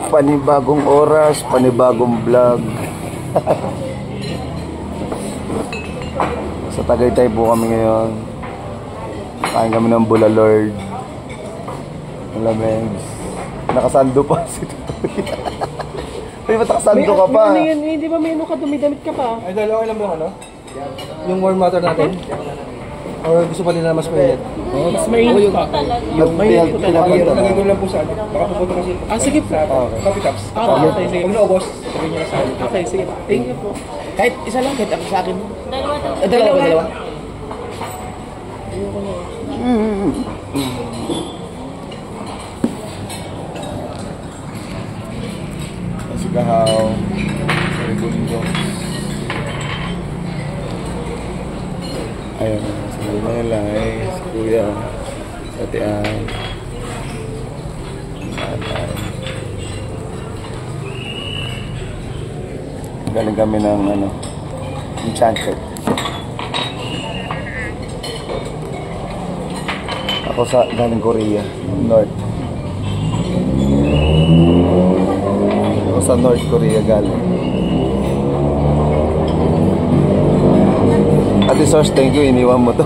Panibagong oras, panibagong vlog. Sa Tagaytay po kami ngayon. Kain kami ng bulalord. Malamig. Nakasando pa si Tutoy. Ay, ba't nakasando ka pa? Hindi ba may ano ka, dumidamit ka pa? Ay, dalawa lang ba ano? Yung warm water natin? Or gusto pa nila mas mainit? Mas mainit pa. Mainit ko talaga. Lagay ko lang po sa ano. Baka pupunta kasi. Sige po. Coffee cups. Okay, sige. Pag naubos, sabihin nyo na sa akin. Okay, sige. Thank you po. Kahit isa lang, kahit ako sa akin. Dalawa. Dalawa. Gahaw. Sorry, bundo. Ayun, sabi na lang si Kuya, si Ate Ann. Galing kami ng Enchanted. Ako galing Korea, North. Ako sa North Korea galing. Ate Source, thank you, iniwan mo to.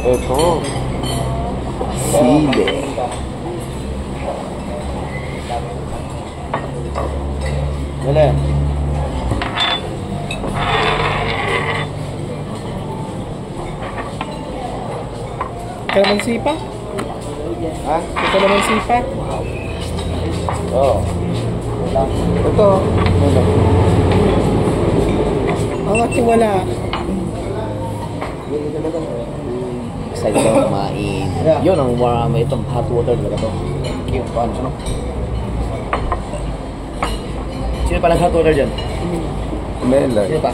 Ito sile. Wala. Kalamansi pa? Ha? Kalamansi pa? Oo. Ito. Ang aking wala. Excited ako kumain. Yun ang marami itong hot water talaga to. Yung paano siya, no? Sino pa nag hot water dyan? Mela. Sino pa?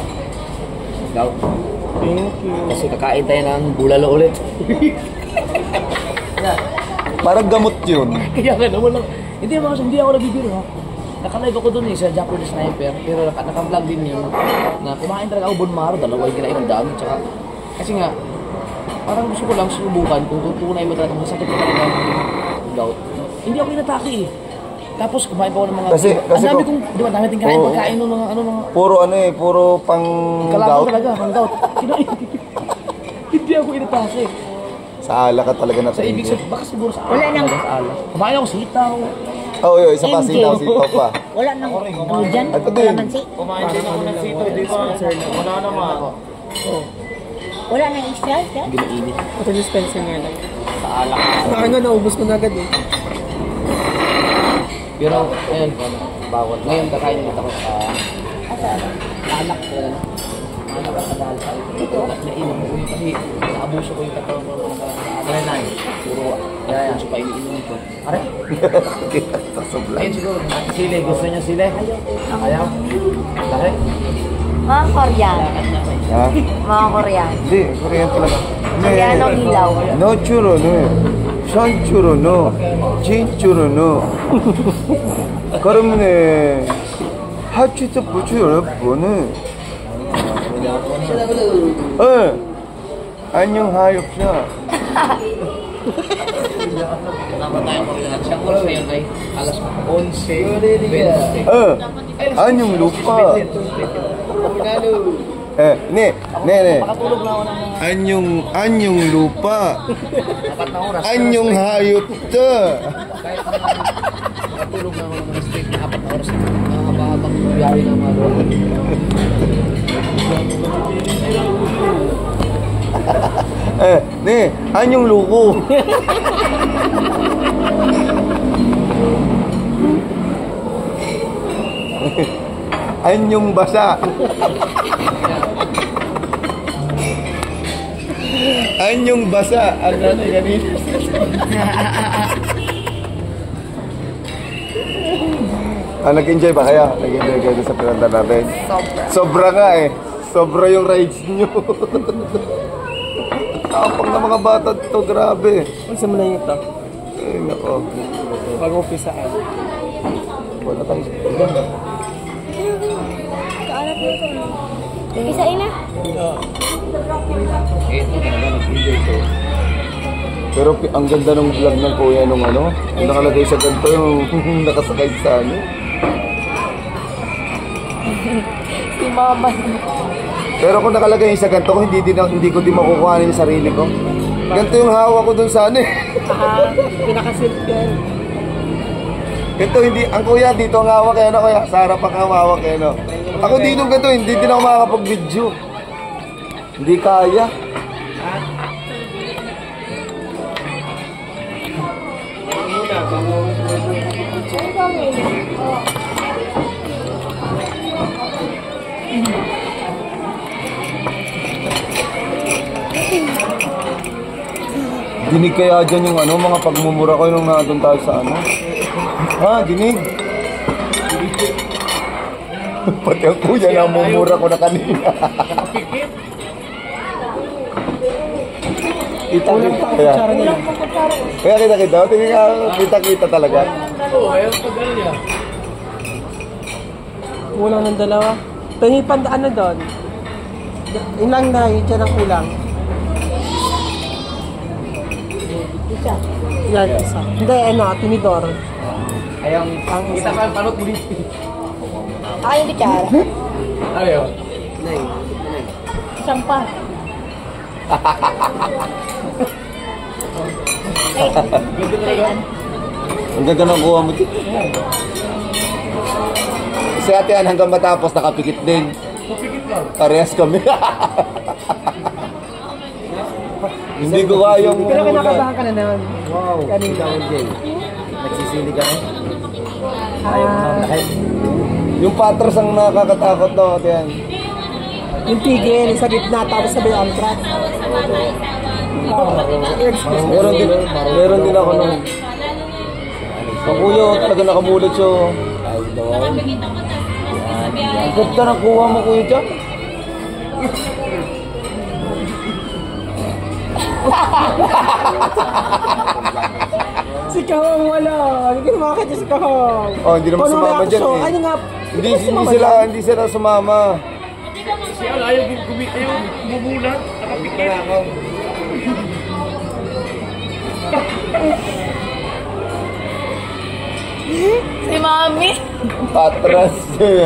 Ikaw? Thank you. Kasi kakain tayo ng bulalo ulit. Parang gamot yun. Kaya nga naman lang. Hindi ako nabibiro ha. Naka-live ako dun sa Japanese Sniper. Pero naka-vlog din yun. Na kumain talaga ako Bonmaro. Dalawa yung kinain ng dami. Tsaka, kasi nga, parang gusto ko lang subukan kung tunay mo talaga masakit ko talaga ng gout. Hindi ako inatake eh. Tapos kumain pa ako ng mga... Kasi ang dami kong, di ba, dami ting kain pagkain ng mga Puro puro pang kalaban gout. talaga, pang gout. Hindi ako inatake. Sa ala ka talaga na Sa ibig sabihin, baka siguro sa ala. Wala nang... Sa ala. Kumain ako sitaw. Oo, yun, isa pa sitaw pa. Wala nang ano dyan? Ito din. Kalamansi? Kumain din ako ng sitaw, di ba? Wala naman. Wala nang extra? Hindi mainit. Ito yung Spencer nga lang. Sa ala. Baka nga naubos ko na agad eh. Pero, ayun, bawal. Ngayon, kakain ulit ako sa alak ko. Alak ka dahil sa ito. Nainom ko yun kasi naabuso ko yung katawan ko. Puro abuso pa iniinom ko. Are? Ayun siguro, sile. Gusto niya sile? Ayaw. Dahil? Mga Korean. Ha? Mga Korean. Hindi, Korean talaga. Koreanong hilaw. No churro, no. Shan churro, no. Chin churro, no. 그러면 하치도 부추 여러분은 안녕하십시오. Naman tayo mag-iingat. Siyang oras ngayon ay alas 11:20. 안녕 루파. 네. Makatulog na ako ng 안녕 루파. 4 na oras. 안녕 하엽다. Kahit makatulog na ako ng straight na 4 na oras. Nakakahabang biyahe ng mga luwa. 네, 안녕 로고. 안녕 바사. 안녕 바사. Ano na yan? Nag-enjoy ba kayo? Nag-enjoy kayo sa pinunta natin? Sobra nga eh. Sobra yung rides nyo. Tapang na mga bata to, grabe. Ang sa muna ito. Ay, nako. Pag-umpisaan. Wala tayo. Isain na. Pero ang ganda ng vlog ng kuya nung ano, yung nakalagay sa ganito yung nakasakay sa ano. Si mama. Pero kung nakalagay yung sa ganito, hindi ko din makukuha yung sarili ko. Ganito yung hawak ko dun sa ano eh. Pinakasilp yan. Ito hindi, ang kuya dito ang hawak eh, ano kuya? Sa harap ang hawak eh, no? Ako dito ganito, hindi din ako makakapag-video. Hindi kaya. Dinig kaya dyan yung ano, mga pagmumura ko nung naandun tayo sa ano. Ha, dinig. Pati ang kuya na mumura ko na kanina. Kita-kita kaya. Kaya kita-kita. Kita-kita talaga. Oo, ayaw pag ano niya. Kulang ng dalawa. Tingin ano doon? Ilang na, yun dyan ang kulang. Yan, isa. Hindi, ano, tinidor. Ayaw, kita ka panot ulit. Ayaw yung kutsara. Ayaw. Isang pa. Ang ganda ng kuha mo dito. Si ate Ann hanggang matapos nakapikit din. Parehas kami. Hindi ko kayang Pero kinakabahan ka na naman. Wow. Kanina. Nagsisili ka eh. Ayaw mo na lakay. yung patras ang nakakatakot daw ate Ann. Yung tigil, sa gitna, tapos sabay ang track. Meron din ako nung ang kuya talaga nakamulat siya. Ang ganda ng kuha mo kuya dyan. Si Kahong wala. Hindi ko makakita si Kahong. Oh, hindi naman sumama dyan eh. Ano nga? Hindi sila sumama. Kasi ayaw bumulat. Nakapikit. Si Mami. Patras.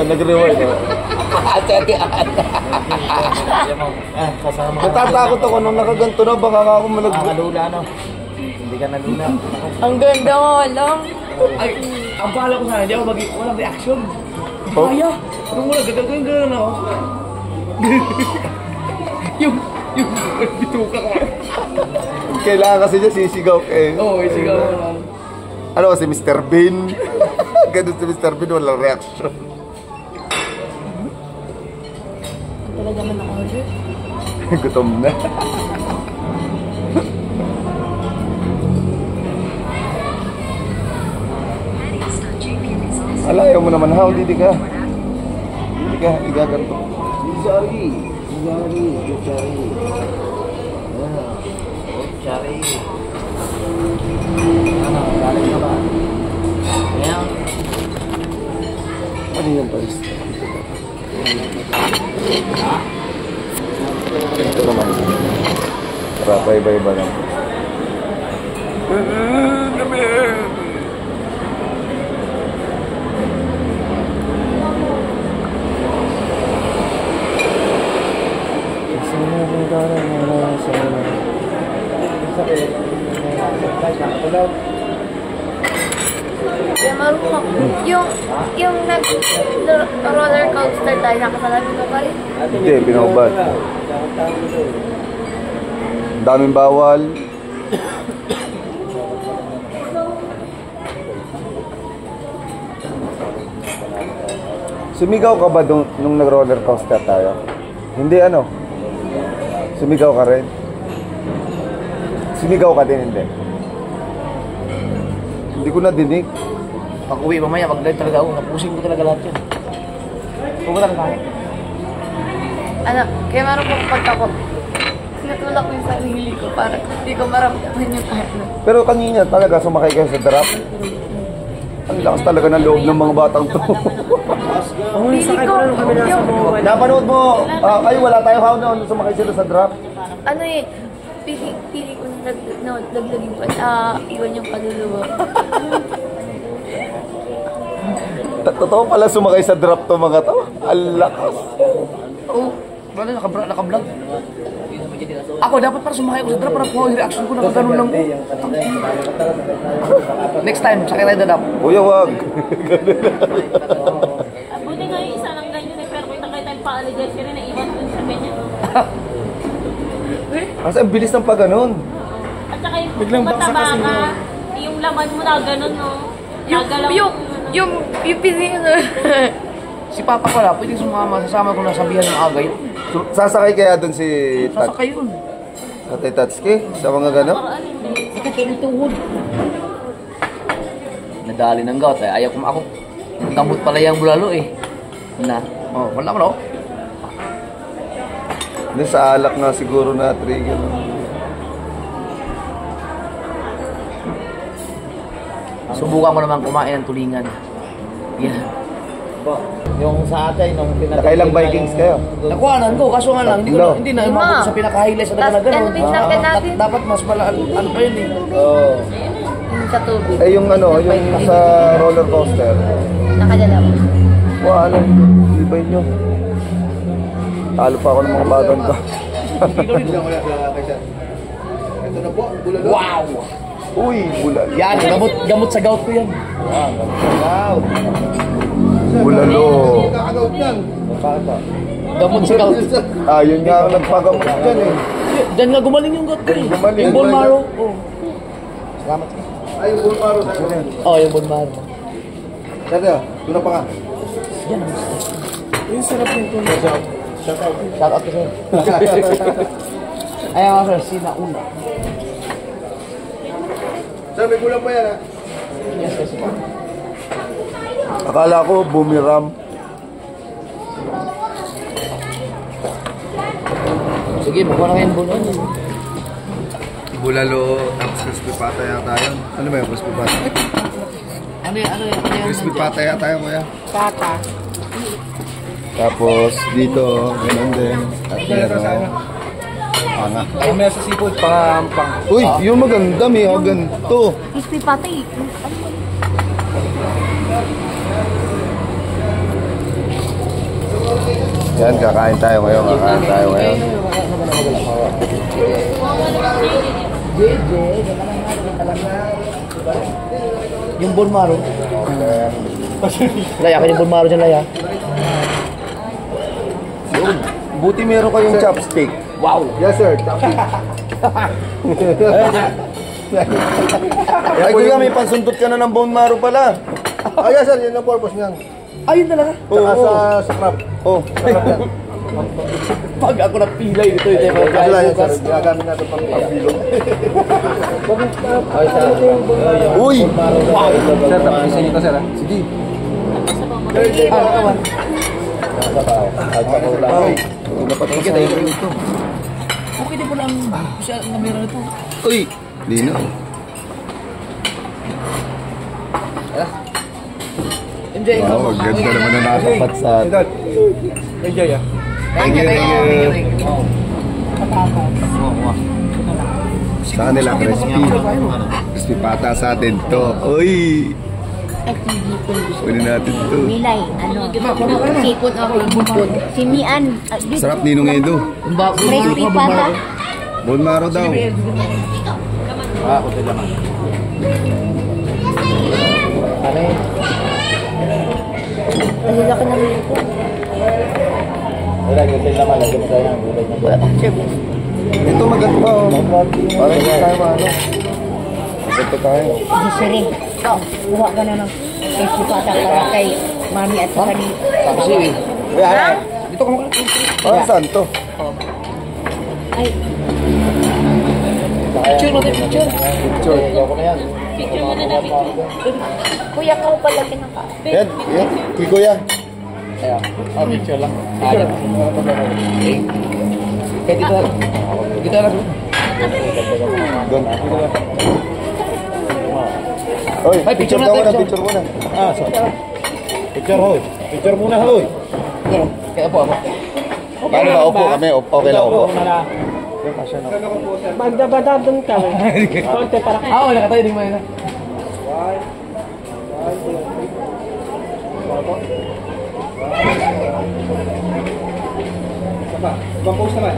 Nag-rewind. Ate Ann. Natatakot ako nung nakaganto na. Baka ako malagbo. Nakalula no. Hindi ka nalula. Ang ganda mo, alam. Ay, ang bahala ko sana, hindi ako walang reaction. Oh. Kaya, kung wala, gagawin ako. yung bituka ko. Kailangan kasi niya sisigaw eh. Oo, isigaw ko lang. Ano kasi Mr. Bean? Ganun si Mr. Bean, walang reaction. Talaga man ako order. Gutom na. Alayaw mo naman ha, hindi ka. Hindi ka, igaganto. Sorry. Ano, galing ka ba? Ayan. Ano yung paris? Ito naman. Para iba-iba lang. Kaya marunong. Yung roller coaster tayo, nakasalamin ko pa rin. Hindi, pinakubad. Ang daming bawal. Sumigaw ka ba nung nag-roller coaster tayo? Hindi ano? Sumigaw ka rin? Sumigaw ka din, hindi? Hindi ko nadinig. Pag uwi mamaya, mag-live talaga ako. Napusing ko talaga lahat yan. Pumunta na tayo. Ano, kaya marunong pagtakot. Sinatulog tinutulak ko yung sarili ko para hindi ko maramdaman yung ano. Pero kanina talaga sumakay kayo sa drop. Ang lakas talaga ng loob ng mga batang to. Ang sakay ko lang kami nasa mga Napanood mo, kayo wala tayo how noon sumakay sila sa drop. Ano eh, pili ko na naglaging pa, iwan yung kaluluwa. Totoo pala sumakay sa drop to mga to. Ang lakas. Oo. Wala, naka-vlog. Ako, dapat para sumakay ako sa drop para po yung reaction ko na ganun lang. Next time, sakay tayo drop. Kuya, wag. Buti nga yung isa lang ganyan eh, pero kung nakita yung pa-allergize ka rin, naiwan dun sa ganyan. Kasi ang bilis ng pag-ganon. At saka yung mataba ka, yung laman mo na ganun, no? Nagalaw. Yung pipili na. Si Papa pala, pwede sasama ko na sabihan ng agay. Sasakay kaya doon si Tat? Sasakay yun. Sa Tatsuki? Sa mga gano'n? Nadali ng gout eh. Ayaw ko ako. Tambot pala yung bulalo eh. Na. Oh, wala mo no? Doon sa alak nga siguro na trigger. Subukan ko naman kumain ng tulingan. Yan. Yung sa atin, nung Nakailang Vikings kayo? Nakuhanan ko, kaso nga lang, hindi na umabot sa pinaka-highlight sa daga na gano'n. Ano pinakyan natin? Dapat mas pala, ano pa yun eh. Oo. Yung sa tubig. Eh yung ano, yung sa roller coaster. Nakadalaw. Wow, ano, ibay nyo. Talo pa ako ng mga batang to. Wow! Uy, bulan. Yan, gamot sa gout ko yan. Wow. Bulalo. Gamot sa gout. Ah, yun nga ang nagpagamot dyan eh. Diyan nga gumaling yung gout ko eh. Gumaling. Yung bone marrow. Oh. Ay, yung bulmaro sa yun. Oh, yung bone marrow. Dati, doon pa nga. Shout out ko sa'yo. Ayan nga sir, sinauna. Sir, may kulang pa yan ha? Yes, yes. Akala ko bumiram. Sige, makuha na kayo bone marrow. Bulalo, tapos crispy pata yata yun. Ano ba yung crispy pata? Ano yan? Crispy pata yata yun, kuya. Tata. Tapos dito, ganun din. At meron. Panga. Ay, may sa seafood, pang. Uy, yung maganda, may ganito. Crispy patay. Yan, kakain tayo ngayon. Kakain tayo ngayon. Yung bone marrow. Laya ka yung bone marrow dyan, Laya. Buti meron kayong chopstick. Wow! Yes, sir. Chopstick. Ay, kuya, may pansundot ka na ng bone marrow pala. Ay, yes, sir. Yan ang purpose niyan. Ayun talaga. Tsaka sa crab. Oh. Pag ako napilay dito, ito yung Kasi lang yan, sir. Gagamit natin pang pagbilog. Uy! Sir, tapos isa nito, sir. Sige. naman. Ay, dapat ko sa iyo ito. Okay din pala ang siya na meron ito. Uy! Lino. Enjoy ko. Wow, ganda naman na nakasapat sa atin. Enjoy ah. Thank you. Sa kanila, crispy. Crispy pata sa atin to. Uy! Pwede natin to. Milay, seafood o bubod. Simian. Sarap ninong Edo. Crispy pata. Bone marrow daw. Ako din naman. Ano yun? Ang laki ng ito. Wala, ganyan naman. Lagyan mo tayo. Ito maganda oh. Parang hindi tayo maano. Ito tayo. Siri. Kuha ka na ng crispy pata para kay mami at saka ni... Kasi, dito ka makalit. Parang saan to? Ay, Picture natin, picture. Picture. Picture mo na na picture. kuya ka pala kinaka. Yan, yan. Kay kuya. Picture lang. Kahit dito lang. Dito lang. Doon. Hoy, Ay, picture picture daw natin, muna, picture. picture muna. Ah, so. Picture, hoy. Picture muna, hoy. Kaya po ako. Paano ba? Opo kami. Okay lang opo. Banda doon ka. Konti para Wala ka tayo. Hindi mo yun. Ibang post naman.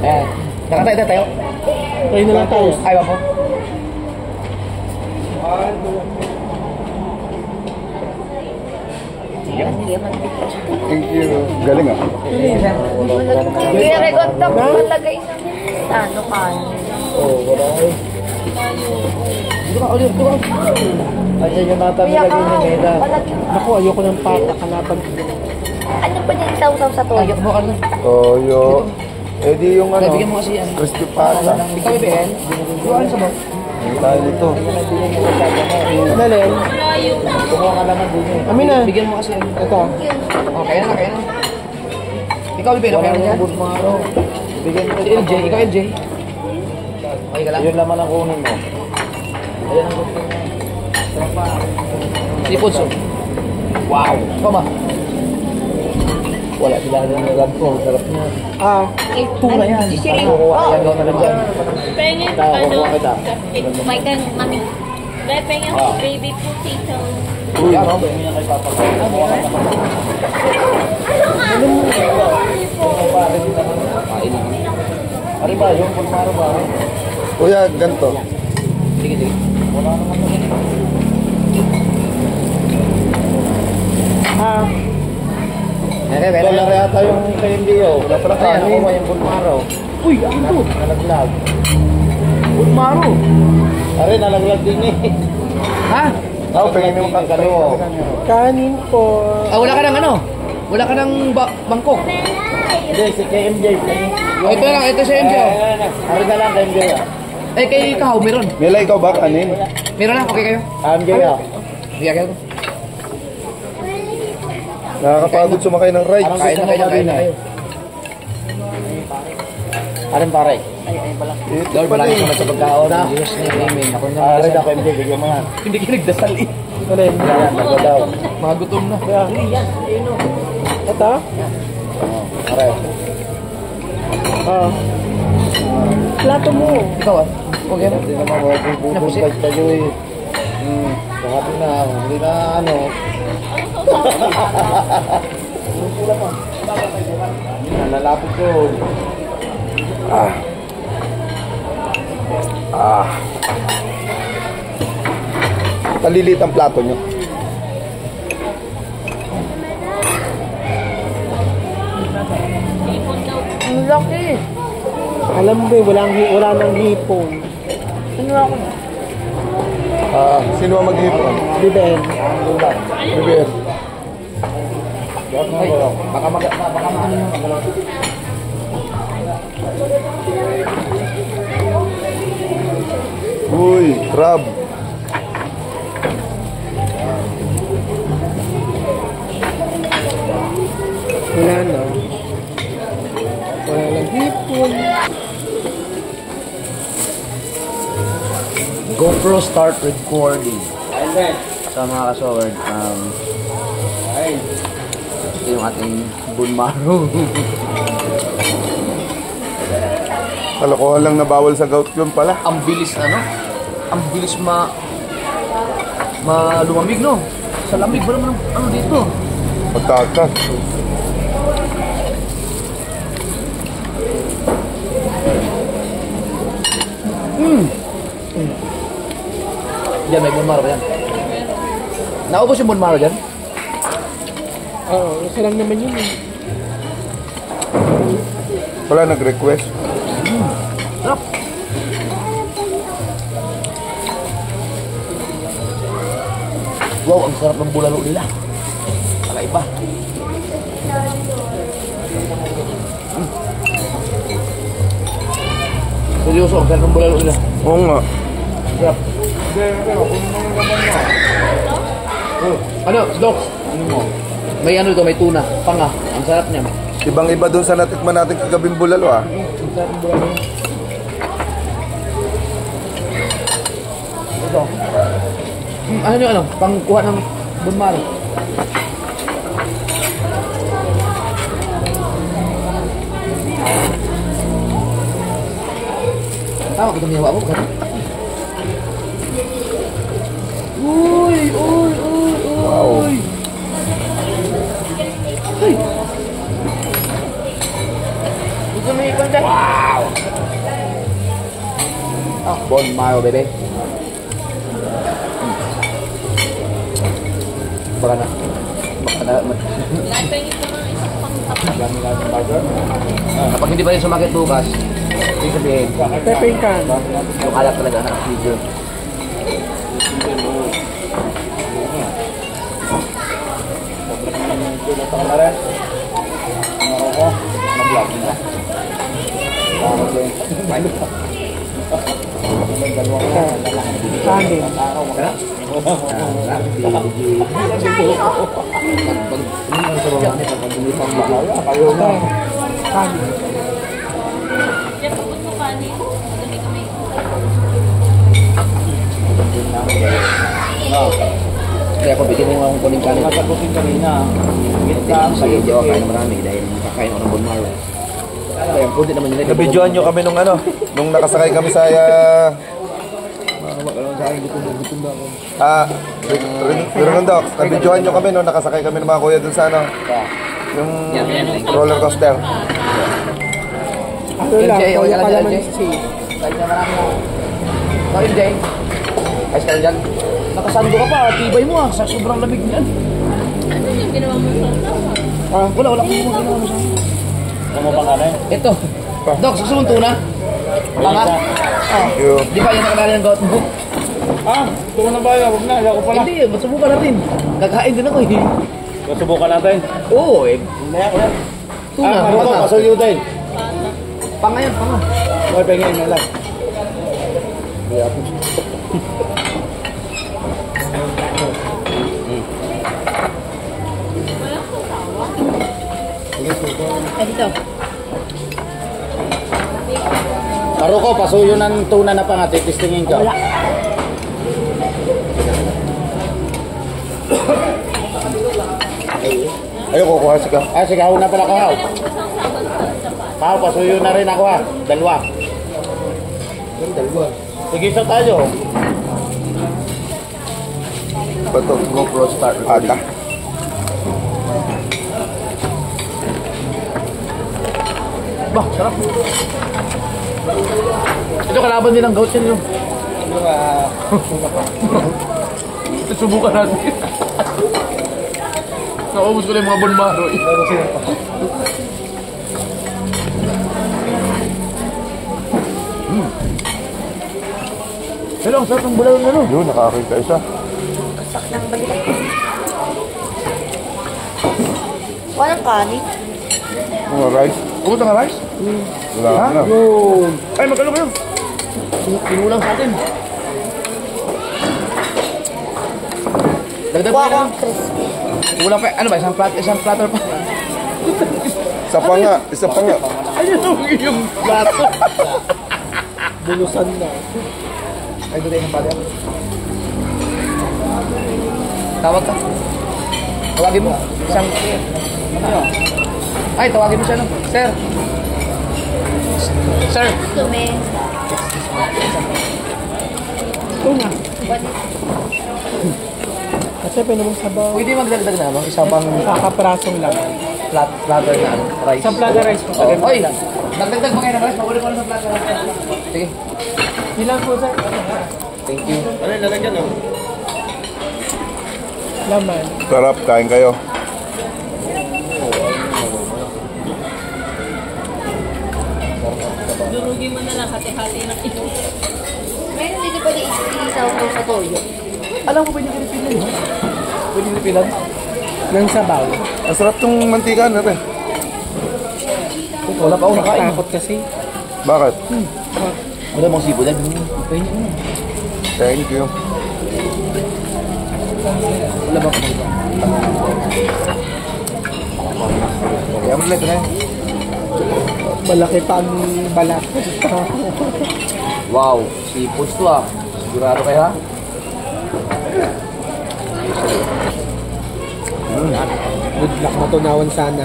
Ayan. Nakatayo tayo. tayo na lang tayo. Ay, po. Thank you. Galing ah. Kaya regonta ko palagay ng ano ka. Dito ka, ulit. Dito ka. Ayan yung nata Kaya nilagay ni Meda. Naku, ayoko ng pata. Kalaban. Ano pa din saw-saw sa toyo? Mo ka na. Toyo. Eh di yung ano. Bigyan mo kasi yan. Crispy pata. Ikaw, Ben. Buwan sa mo. Ang tayo nito. Dalhin. Kumuha ka naman din eh. Amin na. Bigyan mo kasi yan. Ito. Okay na, kaya na. Ikaw, Ben. Okay na yan. Budmaro. Bigyan mo. Si LJ. Ikaw, LJ. Okay ka lang? Yun laman ang kunin mo. Ayan ang gusto mo. Si Ponso. Wow. Ikaw ba? Wala sila ng lab ko. Sarap niya. Tuna yan. Kukuha ka daw na lang dyan. Pengen, Kukuha kita. may kan, mami. Dahil pengen baby potato. Uy, ano ba yung kay Papa? Kukuha ka naman. Ano ba? Yung Budmaro ba? Kuya, ganito. Sige, sige. Okay, Ito lang yata yung kay MDO. Wala pala Ayan, kanin. Nakuha yung Budmaro. Uy, ano to? Nalaglag. Budmaro. Are, nalaglag din eh. Ha? Ako, pingin mo kang kaliwa. Kanin po. Wala ka ng ano? Wala ka ng bangkok. Hindi, si KMJ. Ito lang, ito si MJ. Are na lang kay MJ. Eh, kay Kahaw, meron. Mila, ikaw ba kanin? Meron na, okay kayo? MJ ah. Sige, kayo. Nakakapagod sumakay ng ride. Anong Kain gusto na mo kayo, kain kanin na eh? kayo. Arin pare. Ito Lord, pala maraming eh. salamat sa pagkaon. In Jesus' name, amen. Ako na Are na kay MJ. Bigyan mo nga. Hindi ka nagdasal eh. Dalhin. Yan, nagwa daw. Mga gutom na. Ito. Are. Plato mo. Ikaw ah. Okay na. Hindi naman mabububog tayo eh. Sabi na, hindi na ano. Nalalapit ko. Palilit ang plato nyo. Ang laki. Alam mo, wala nang hipon. Ano ako? Sino ang maghipon? Biben. Bibir. Ay, baka maano yung magalaw. Uy, crab. Wala na. Wala nang hipon. GoPro start recording. Sa mga kasoward, ito yung ating Budmaro. Kalokohan lang na bawal sa gout yun pala. Ang bilis ang bilis lumamig, no? Sa lamig ba naman ano dito? Pagkakas. Diyan, may Budmaro yan. Naubos yung Budmaro dyan? Oo, isa lang naman yun eh. Wala nag-request. Sarap. Wow, ang sarap ng bulalo nila. Kakaiba. Seryoso, ang sarap ng bulalo nila. Oo nga. Sarap. Ano, Doc? May ano ito, may tuna. Panga. Ang sarap niya. Ibang-iba dun sa natikman natin kagabing bulalo ah. Ito. Ano yung ano? Pangkuha ng bunmaro. Tama ko tumiyawa mo. Uy! Wow. Gusto mo ikon dyan? Wow! Ah, bon mayo, bebe. Baka na. Kapag hindi pa rin sumakit bukas, ibig sabihin, Pepeng ka. yung alat talaga na video. Kanin. Kanin. Yan, pupot mo kanin. Madami kami. Kaya ako bigyan mo akong kuning kanin. Masagutin kami na. Sige, di ako kain na marami dahil kakain ako ng bon maro. Kaya pwede naman nila. Nabidyoan nyo kami nung nakasakay kami sa Rinondok. Nabidyoan nyo kami nung nakasakay kami ng mga kuya dun sa yung roller coaster. Ano lang, kaya pala man si. Kain na marami ako. Kain, Jay. Ayos ka dyan. Nakasando ka pa, tibay mo ah. Sa sobrang lamig niyan. Ano yung ginawa mo sa usawa? Wala ko ginawa mo sa ano pang ano? Ito. Dok, susunod tuna. Panga. Thank you. Di ba yan nakalala ng gout book? Tuwa na ba? Huwag na, ayaw ko pala. Hindi, masubukan natin. Kakain din ako eh. Subukan natin. Oo eh. Tuna, Ano ko, bata. pasuyo din. Panga yan, panga. Okay, pengin na lang. Dito. Taro ko, pasuyo ng tuna na panga, titistingin ka. Wala. Ayun, kukuha si ka. Sige, hao na pala kahaw. Kahaw, pasuyo na rin ako ha. Dalawa. Sige, isa tayo. Bato, GoPro start. Ata. Bah, sarap. Ito kalaban din ng gout yan yun. Subukan natin. Naubos ko na yung mga bonmaro. Pero ang sarap ng bulaw ng ano. Yun, nakakita isa. Walang kanin. Mga rice. Ubus ang rice? Wala na. Ay, magkano kayo? Sinulang sa atin. Dagdag pa Kuha ko yan. ang crispy. Kulang pa. Ano ba? Isang platter pa. Isa pa nga, isa pa nga. Ayun yung plato. Bulusan na. Ay, doon tayo ng platter. Tawag ka. Tawagin mo. Isang... Ano? Ay, tawagin mo siya no. Sir. Sir. Sume. Ito na. Kasi pinamang sabaw. Pwede magdagdag na, no? Isang pang Kakaprasong lang. platter na ano, rice. Isang platter rice po. Oh, oy, dagdag mo kayo ng rice. Paguli ko lang sa platter rice. Sige. Ilan po sir? Thank you. Ano yung lalagyan, no? Laman. Sarap, kain kayo. Durugin mo na lang hati-hati ng ito. Meron dito pwede isaw ko sa toyo. Alam ko pwede refilan, ha? Pwede refilan? Ng sabaw. Ang sarap tong mantika natin. Wala pa ako nakain. Takot kasi. Bakit? Wala bang sibo dyan? Pwede mo. Thank you. Wala ba ako Kaya mo ulit na. Malaki pa ang balat. Wow, seafoods to ah. Sigurado kayo ha? Good luck, matunawan sana.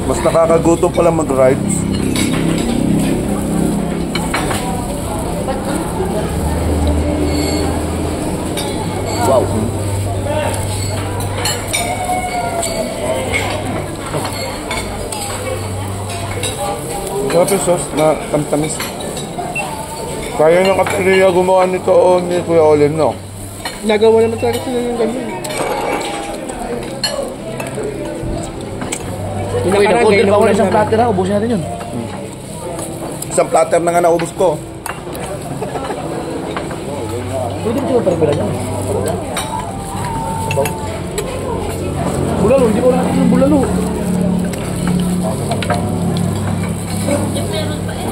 Mas nakakagutom pala mag-rides. Wow. Sarap yung sauce na tamtamis. Kaya ng Katrina gumawa nito o ni Kuya Olin, no? Nagawa naman talaga sila ng ganyan. Uy, nag-order pa ako ng isang platter ha. Ubusin natin yun. Isang platter na nga naubos ko. Pwede mo siya pala niya. Bulalo, hindi ko natin yung bulalo. Yung meron pa eh.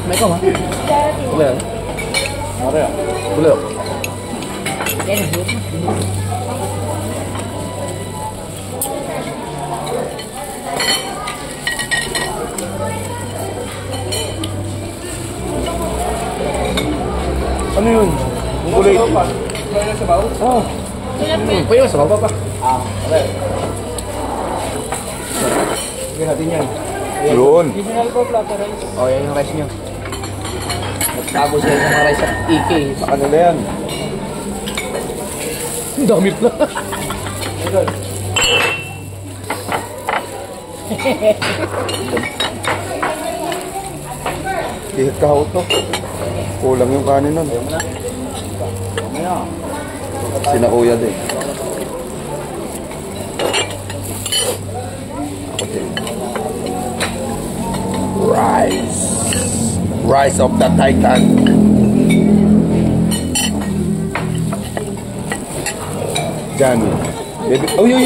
May ikaw ha? Bulalo. Bulalo. Ano yun? Yung kulay. Oh. Pwede sa baba pa. Okay. Sige natin yan. Yun. Oh, yan yung rice nyo. Nagtago sila ng mga rice at EK. Sa kanila yan. Ang dami pala. Ihit kahot to. Kulang yung kanin nun. Sina Kuya din. Okay. Rise of the Titan. Diyan. Baby. Oh, yo.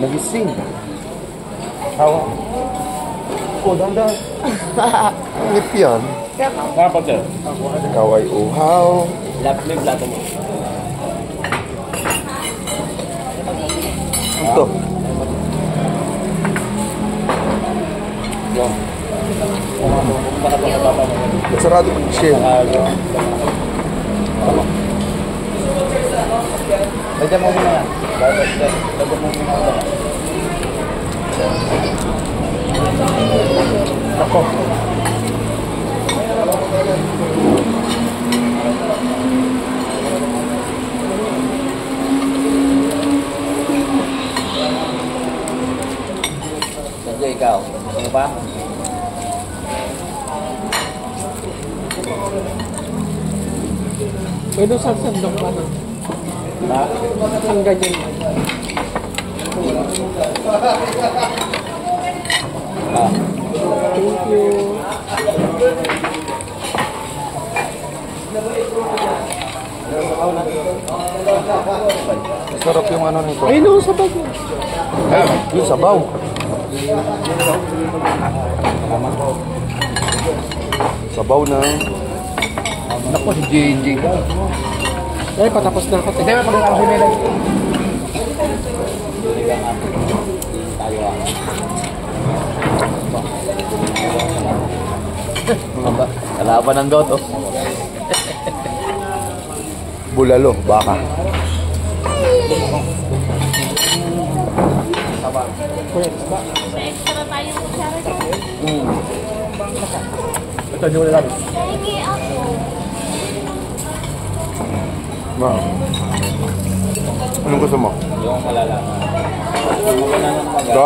Nagising. Hawa. Oh, dandan. Ngip yan. Dapat yan. Ikaw ay uhaw. May plato mo. Ito. Sarado mo siya. Lagyan mo muna yan. Lagyan mo muna yan. Ako. Lagyan ikaw. Ano pa? Pwede sa sandok pa na. Ang ganyan. Thank you. Sarap yung ano nito. Ayun o, sabaw. Yung sabaw. Sabaw na. Naku, si Jinjing. Ay, patapos na ako. Hindi, may pagkakang ako si Mela. Tayo kalaban ng goat, oh. Bulalo, baka. May extra tayong kutsara dyan. Ito, hindi ko na lang. Hingi ako. Ma. Anong gusto mo? Yung malalaman. Ito?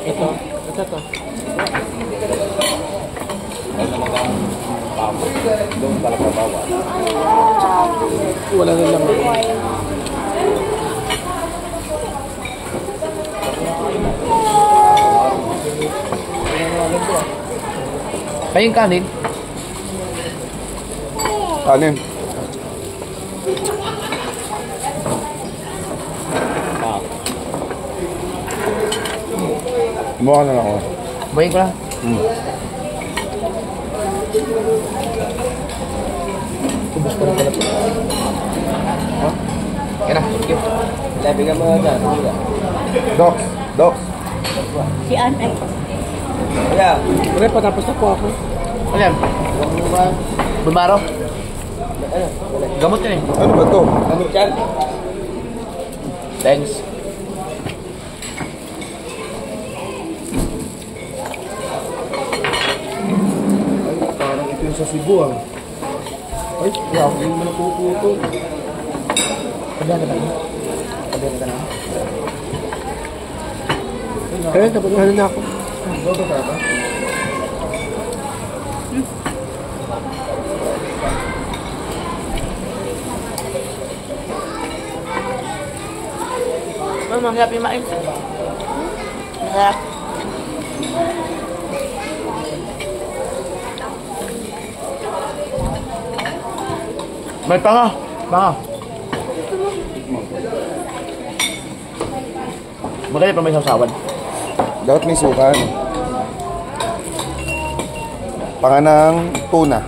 Ito to. Doon pala pabawa. Wala na lang. Kayong kanin? Kanin. Mukha na lang ako. Bayin ko lang. ko lang pala. Yan na, thank you. Bigyan mo dyan. Doc, Doc. Si Ann ay. Kaya, Pre, patapos na po ako. ano yan? Bumaro? Gamot yan eh. Ano ba to? Gamot yan? Thanks. Parang ito yung sa Cebu ah. Ay, kaya ako hindi naman napuputo. Sabihan ka na. Sabihan ka na. Kaya tapos na ako. Ano ba tata? Masarap yung mais. Masarap. May panga. Panga. Maganda pa may sasawan. Dapat may sukan. Panganang tuna.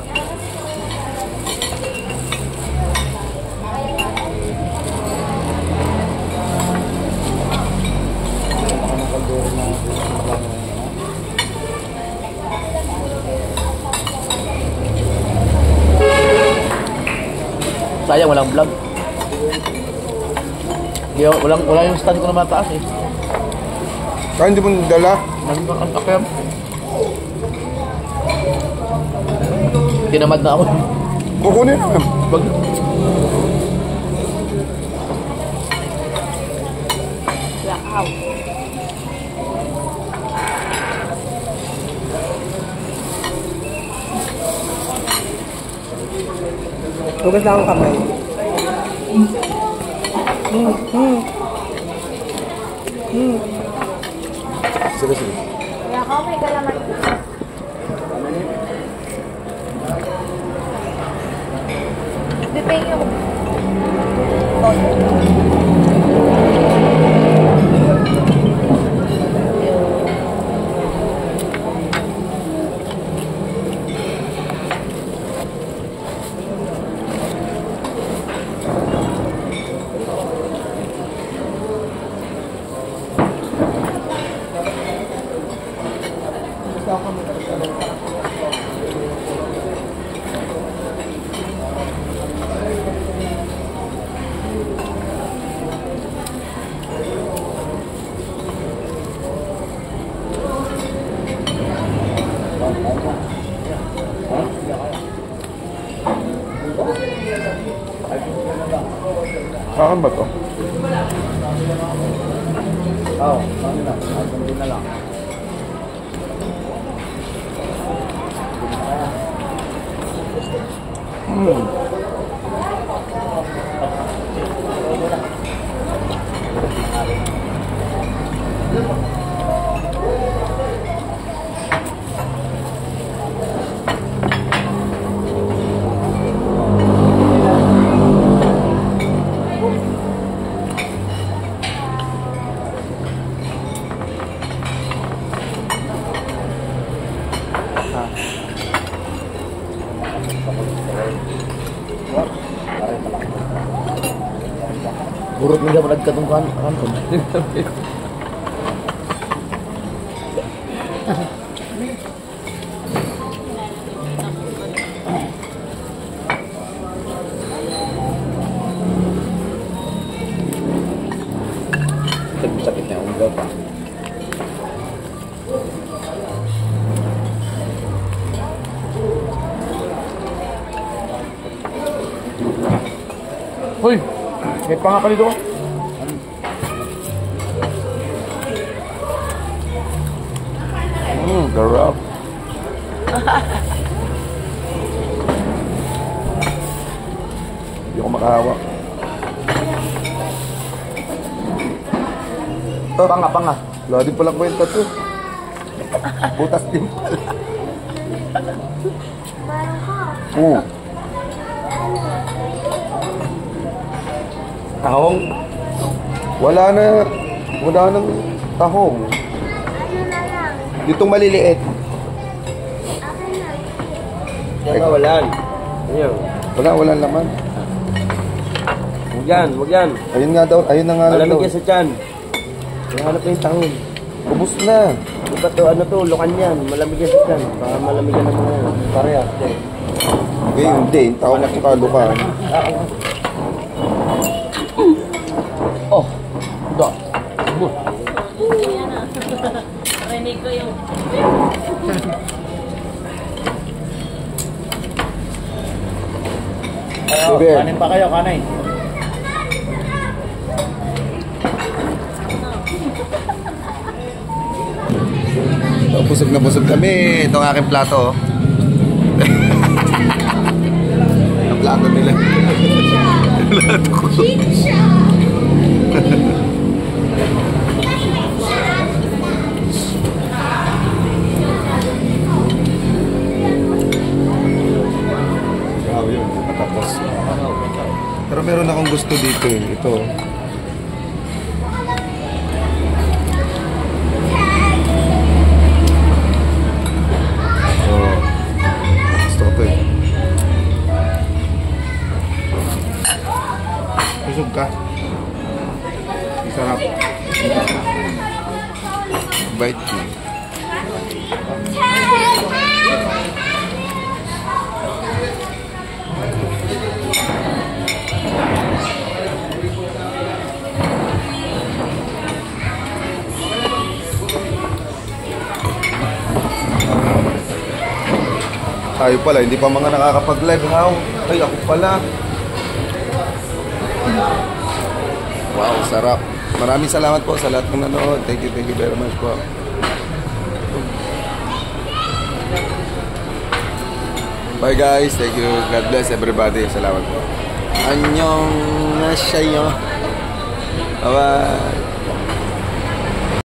Sayang, walang vlog. Wala yung stand ko na mataas eh. Kaya hindi mo dala? Ang takam. Tinamad na ako. Kukunin naman. Wag. Tugas lang ang kamay. Sige, sige. Kaya ako may kalaman. Bipay yung Saan ba to? Oo, ano na. Hindi na lang. Burot nila mo nagkatungkan. Sakit na yung ulo pa. Hoy! May panga ka dito. Garap. Hindi ako makahawak. Panga, panga. Wala din pala kwenta to. Butas din pala. Tahong. Wala nang tahong. Ditong maliliit. Yan kawalan. Ayun. Walang laman. Huwag yan, huwag yan. Ayun nga daw, ayun na nga lang Malamig daw. yan sa tiyan. Hanap ko yung tahong. Ubus na. Ano ba to? Ano to? Lukan yan. Malamig yan sa tiyan. Baka malamig yan ang mga yan. Pareha. Okay, hindi. Tawag at saka lukaan. Oh! Da! Yan ah. Rinig ko yung... Bebe. Kanin pa kayo, kanay. Busog na busog kami. Ito ang aking plato. Ang plato nila. Plato ko. Wow, yun. Matapos. Pero meron akong gusto dito. Ito. Gusto ko to eh. Busog ka. Sarap. Bite mo. Tayo pala, hindi pa mga nakakapag-live. How? Ay, ako pala. Wow, sarap. Maraming salamat po sa lahat ng nanood. Thank you very much po. Bye guys, thank you. God bless everybody. Salamat po. Annyeong nashayo. Bye-bye.